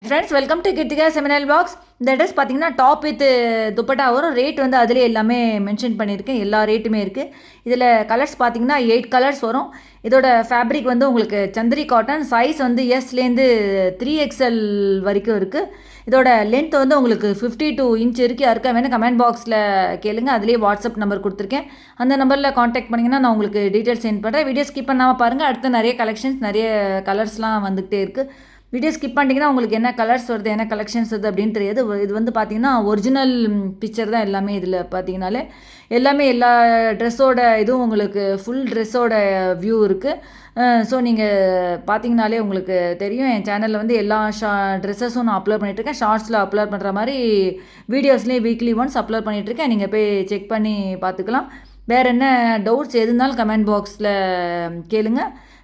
Friends welcome to Krithika செமினல் box. இந்த dress பார்த்தீங்கன்னா டாப் வித் துப்பட்டா வரும். ரேட் வந்து அதிலே எல்லாமே மென்ஷன் பண்ணியிருக்கேன். எல்லா ரேட்டுமே இருக்குது. இதில் கலர்ஸ் பார்த்தீங்கன்னா 8 கலர்ஸ் வரும். இதோட ஃபேப்ரிக் வந்து உங்களுக்கு சந்திரி காட்டன். சைஸ் வந்து எஸ்லேருந்து 3XL வரைக்கும் இருக்குது. இதோட லென்த் வந்து உங்களுக்கு 52 இன்ச் இருக்குது. யாருக்கா வேணும் கமெண்ட் பாக்ஸில் கேளுங்க. அதிலே வாட்ஸ்அப் நம்பர் கொடுத்துருக்கேன். அந்த நம்பரில் காண்டாக்ட் பண்ணிங்கன்னா நான் உங்களுக்கு டீட்டெயில்ஸ் சென்ட் பண்ணுறேன். வீடியோ ஸ்கிப் பண்ணாமல் பாருங்கள். அடுத்து நிறைய கலெக்ஷன்ஸ் நிறைய கலர்ஸ்லாம் வந்துகிட்டே இருக்குது. வீடியோ ஸ்கிப் பண்ணிட்டீங்கன்னா உங்களுக்கு என்ன கலர்ஸ் வருது என்ன கலெக்ஷன்ஸ் வருது அப்படின்னு தெரியாது. இது வந்து பார்த்தீங்கன்னா ஒரிஜினல் பிக்சர் தான் எல்லாமே. இதில் பார்த்தீங்கனாலே எல்லாமே எல்லா ட்ரெஸ்ஸோட இதுவும் உங்களுக்கு ஃபுல் ட்ரெஸ்ஸோட வியூ இருக்குது. ஸோ நீங்கள் பார்த்தீங்கனாலே உங்களுக்கு தெரியும். என் சேனலில் வந்து எல்லா ட்ரெஸ்ஸஸும் நான் அப்லோட் பண்ணிகிட்ருக்கேன். ஷார்ட்ஸில் அப்லோட் பண்ணுற மாதிரி வீடியோஸ்லேயே வீக்லி ஒன்ஸ் அப்லோட் பண்ணிகிட்ருக்கேன். நீங்கள் போய் செக் பண்ணி பார்த்துக்கலாம். வேறு என்ன டவுட்ஸ் எது இருந்தாலும் கமெண்ட் பாக்ஸில் கேளுங்க.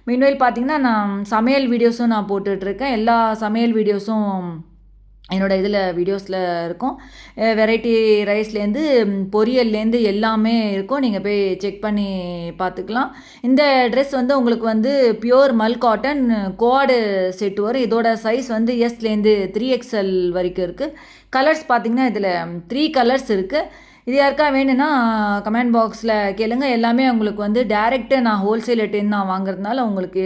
மீன்வேல் பார்த்தீங்கன்னா நான் சமையல் வீடியோஸும் நான் போட்டுட்ருக்கேன். எல்லா சமையல் வீடியோஸும் என்னோடய இதில் வீடியோஸில் இருக்கும். வெரைட்டி ரைஸ்லேருந்து பொரியல்லேருந்து எல்லாமே இருக்கும். நீங்கள் போய் செக் பண்ணி பார்த்துக்கலாம். இந்த ட்ரெஸ் வந்து உங்களுக்கு வந்து பியூர் மல் காட்டன் குவாடு செட் வரும். இதோட சைஸ் வந்து எஸ்லேருந்து 3XL வரைக்கும் இருக்குது. கலர்ஸ் பார்த்திங்கன்னா இதில் 3 கலர்ஸ் இருக்குது. இது யாருக்கா வேணும்னா கமெண்ட் பாக்ஸில் கேளுங்க. எல்லாமே உங்களுக்கு வந்து டேரெக்டு நான் ஹோல்சேல் ரேட்டுன்னு நான் வாங்குறதுனால உங்களுக்கு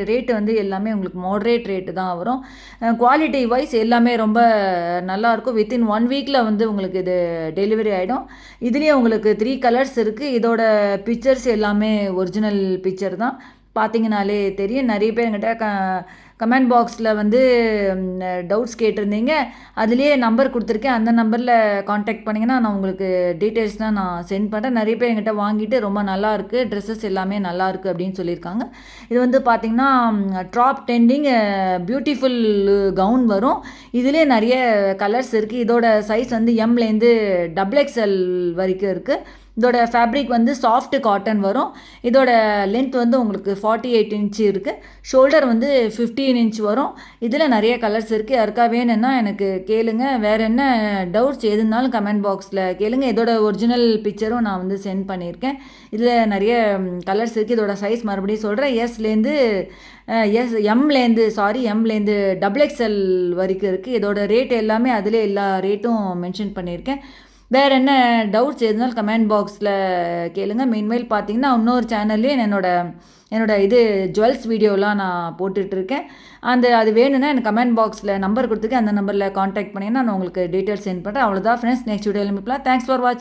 ரேட்டு வந்து எல்லாமே உங்களுக்கு மாட்ரேட் ரேட்டு தான் வரும். குவாலிட்டி வைஸ் எல்லாமே ரொம்ப நல்லாயிருக்கும். வித்தின் 1 வீக்கில் வந்து உங்களுக்கு இது டெலிவரி ஆகிடும். இதுலேயே உங்களுக்கு 3 கலர்ஸ் இருக்குது. இதோட பிக்சர்ஸ் எல்லாமே ஒரிஜினல் பிக்சர் தான். பார்த்தீங்கனாலே தெரியும். நிறைய பேர் என்கிட்ட கமெண்ட் பாக்ஸில் வந்து டவுட்ஸ் கேட்டிருந்தீங்க. அதுலேயே நம்பர் கொடுத்துருக்கேன். அந்த நம்பரில் காண்டாக்ட் பண்ணிங்கன்னா நான் உங்களுக்கு டீட்டெயில்ஸ்லாம் நான் சென்ட் பண்ணுறேன். நிறைய பேர் என்கிட்ட வாங்கிட்டு ரொம்ப நல்லாயிருக்கு, ட்ரெஸ்ஸஸ் எல்லாமே நல்லாயிருக்கு அப்படின்னு சொல்லியிருக்காங்க. இது வந்து பார்த்திங்கன்னா ட்ராப் டெண்டிங் பியூட்டிஃபுல் கவுன் வரும். இதிலே நிறைய கலர்ஸ் இருக்குது. இதோட சைஸ் வந்து எம்லேருந்து XXL வரைக்கும் இருக்குது. இதோட ஃபேப்ரிக் வந்து சாஃப்ட் காட்டன் வரும். இதோட லென்த் வந்து உங்களுக்கு 48 இன்ச்சு இருக்குது. ஷோல்டர் வந்து 15 இன்ச் வரும். இதில் நிறைய கலர்ஸ் இருக்குது. யாருக்கா வேணும்னா எனக்கு கேளுங்க. வேறு என்ன டவுட்ஸ் எது இருந்தாலும் கமெண்ட் பாக்ஸில் கேளுங்க. இதோட ஒரிஜினல் பிக்சரும் நான் வந்து சென்ட் பண்ணியிருக்கேன். இதில் நிறைய கலர்ஸ் இருக்குது. இதோட சைஸ் மறுபடியும் சொல்கிறேன். எம்லேருந்து XXL வரைக்கும் இருக்குது. இதோட ரேட் எல்லாமே அதிலே எல்லா ரேட்டும் மென்ஷன் பண்ணியிருக்கேன். வேறு என்ன டவுட்ஸ் எதுனாலும் கமெண்ட் பாக்ஸில் கேளுங்க. மெயின்மெயில் பார்த்தீங்கன்னா இன்னொரு சேனல்லே என்னோட இது ஜுவல்ஸ் வீடியோலாம் நான் போட்டுட்ருக்கேன். அது வேணும்னா எனக்கு கமெண்ட் பாக்ஸில் நம்பர் கொடுத்துருக்கேன். அந்த நம்பரில் காண்டாக்ட் பண்ணிங்கன்னா நான் உங்களுக்கு டீட்டெயில்ஸ் சென்ட் பண்ணுறேன். அவ்வளோதான் ஃப்ரெண்ட்ஸ். நெக்ஸ்ட் வீடியோவில் மீட்லாம். தேங்க்ஸ் ஃபார் வாட்சிங்.